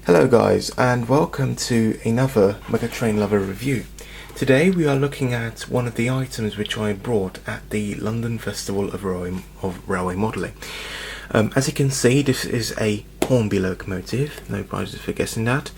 Hello guys, and welcome to another Mega Train Lover review. Today we are looking at one of the items which I brought at the London Festival of Railway Modelling. As you can see, this is a Hornby locomotive, no prizes for guessing that,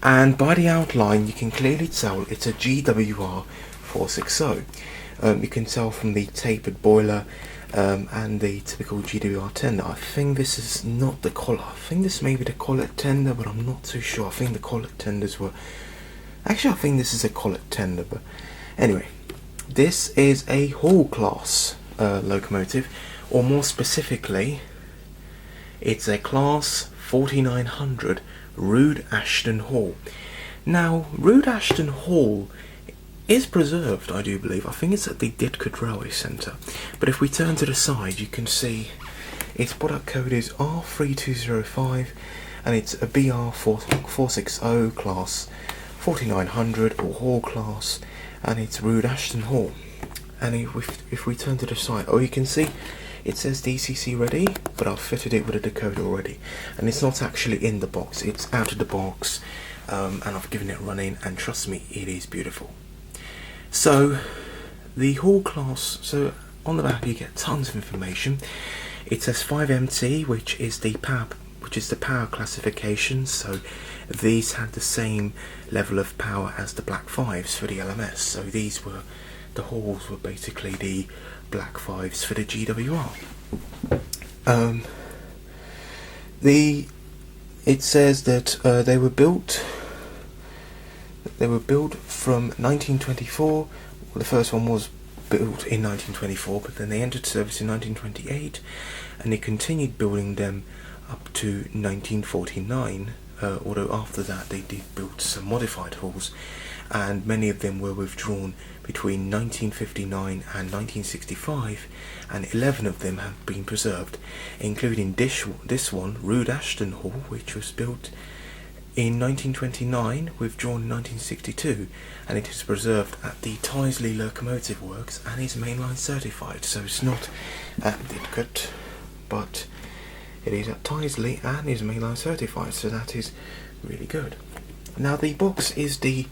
and by the outline you can clearly tell it's a GWR 460. You can tell from the tapered boiler and the typical GWR tender. I think this is not the collar. I think this may be the collet tender, but I'm not too sure. I think the collet tenders were... Actually, I think this is a collet tender, but anyway. This is a Hall class locomotive, or more specifically, it's a class 4900 Rood Ashton Hall. Now, Rood Ashton Hall is preserved, I do believe. I think it's at the Didcot Railway Centre. But if we turn to the side, you can see its product code is R3205 and it's a BR460 class 4900 or Hall class, and it's Rood Ashton Hall. And if we turn to the side, you can see it says DCC ready, but I've fitted it with a decoder already, and it's not actually in the box, it's out of the box, and I've given it a run in, and trust me, it is beautiful. So the Hall class, so on the back you get tons of information. It says 5MT, which is the power classification, so these had the same level of power as the Black 5s for the LMS, so the Halls were basically the Black 5s for the GWR. It says that they were built from 1924. The first one was built in 1924, but then they entered service in 1928, and they continued building them up to 1949, although after that they did build some modified halls, and many of them were withdrawn between 1959 and 1965, and 11 of them have been preserved, including this one, Rood Ashton Hall, which was built in 1929, withdrawn in 1962, and it is preserved at the Tyseley Locomotive Works and is mainline certified. So it's not at Didcot, but it is at Tyseley and is mainline certified, so that is really good. Now the box is the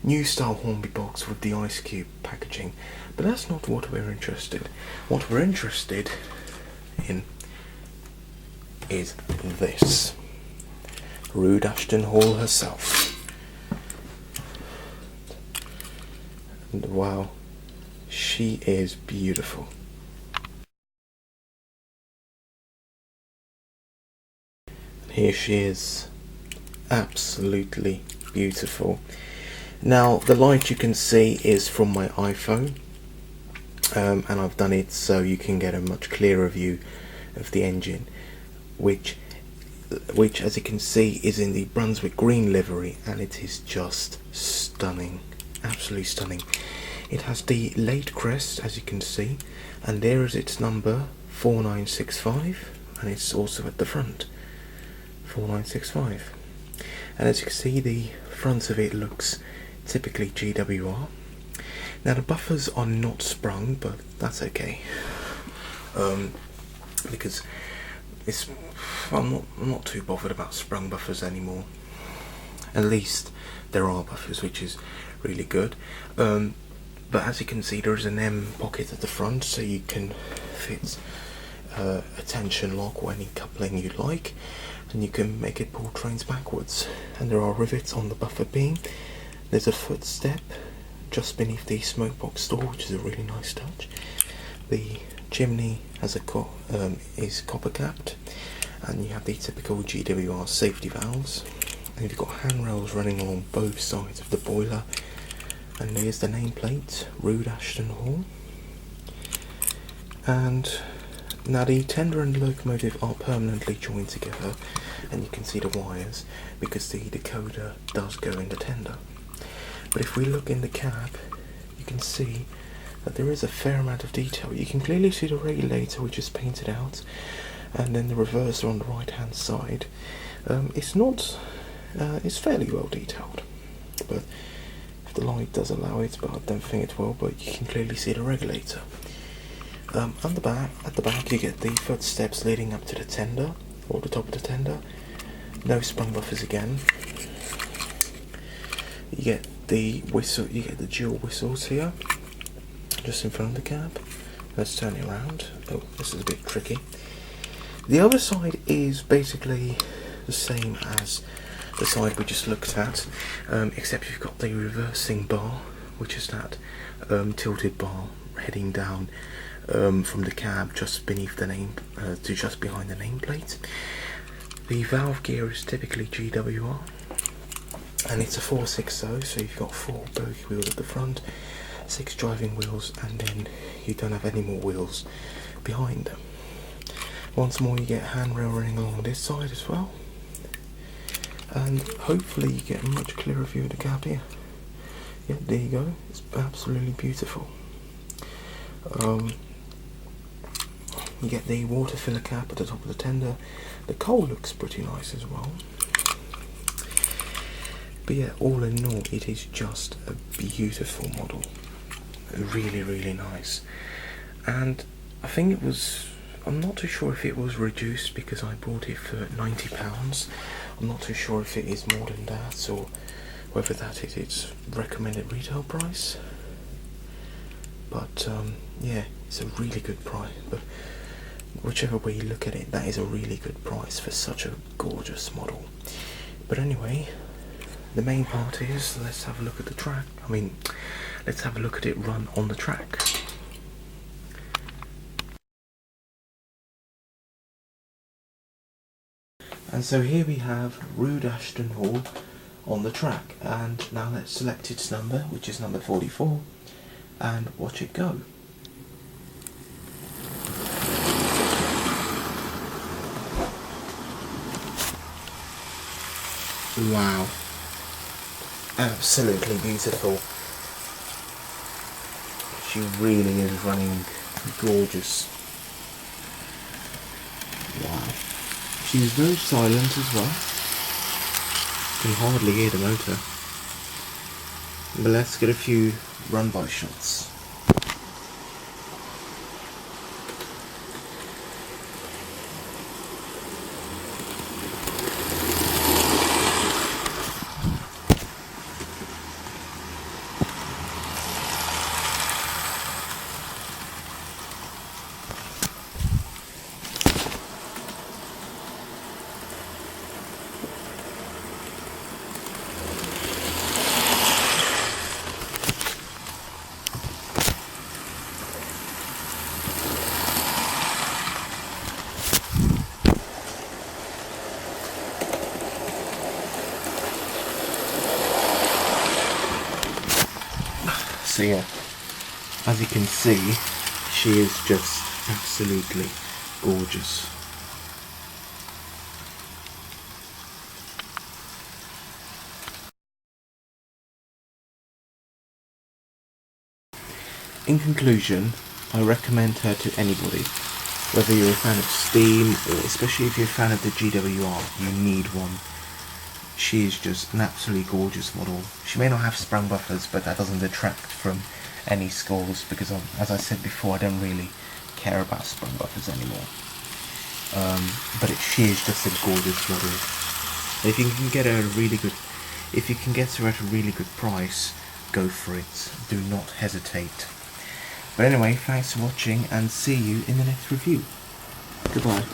new style Hornby box with the ice cube packaging, but that's not what we're interested in. What we're interested in is this. Rood Ashton Hall herself. And wow, she is beautiful. And here she is, absolutely beautiful. Now the light you can see is from my iPhone, and I've done it so you can get a much clearer view of the engine, which as you can see is in the Brunswick green livery, and it is just stunning, absolutely stunning. It has the late crest, as you can see, and there is its number 4965, and it's also at the front 4965, and as you can see the front of it looks typically GWR. Now the buffers are not sprung, but that's okay, because I'm not too bothered about sprung buffers anymore. At least there are buffers, which is really good. But as you can see, there is an M pocket at the front, so you can fit a tension lock or any coupling you like, and you can make it pull trains backwards. And there are rivets on the buffer beam. There's a footstep just beneath the smoke box door, which is a really nice touch. The chimney has is copper capped, and you have the typical GWR safety valves, and you've got handrails running along both sides of the boiler, and there's the nameplate, Rood Ashton Hall. And now the tender and the locomotive are permanently joined together, and you can see the wires because the decoder does go in the tender. But if we look in the cab, you can see that there is a fair amount of detail. You can clearly see the regulator, which is painted out, and then the reverser on the right hand side. It's fairly well detailed, but if the light does allow it, but I don't think it will, but you can clearly see the regulator. At the back you get the footsteps leading up to the tender, or the top of the tender. No sprung buffers again. You get the whistle, you get the dual whistles here, just in front of the cab. Let's turn it around. Oh, this is a bit tricky. The other side is basically the same as the side we just looked at, except you've got the reversing bar, which is that tilted bar heading down from the cab just beneath the name to just behind the nameplate. The valve gear is typically GWR, and it's a 460, so you've got 4 bogey wheels at the front, 6 driving wheels, and then you don't have any more wheels behind them. Once more, you get handrail running along this side as well, and hopefully you get a much clearer view of the cab here. Yeah, there you go. It's absolutely beautiful. You get the water filler cap at the top of the tender. The coal looks pretty nice as well. But yeah, all in all, it is just a beautiful model. Really, really nice. And I think it was, I'm not too sure if it was reduced because I bought it for £90. I'm not too sure if it is more than that or whether that is its recommended retail price. But yeah, it's a really good price. But whichever way you look at it, that is a really good price for such a gorgeous model. But anyway, the main part is, let's have a look at the track. I mean, let's have a look at it run on the track. And so here we have Rood Ashton Hall on the track, and now let's select its number, which is number 44, and watch it go. Wow, absolutely beautiful. She really is running gorgeous. Wow. She's very silent as well. You can hardly hear the motor. But let's get a few run-by shots. So yeah, as you can see, she is just absolutely gorgeous. In conclusion, I recommend her to anybody, whether you're a fan of Steam, or especially if you're a fan of the GWR, you need one. She is just an absolutely gorgeous model. She may not have sprung buffers, but that doesn't detract from any scores, because as I said before, I don't really care about sprung buffers anymore. She is just a gorgeous model. If you can get her at a really good price, go for it. Do not hesitate. But anyway, thanks for watching, and see you in the next review. Goodbye.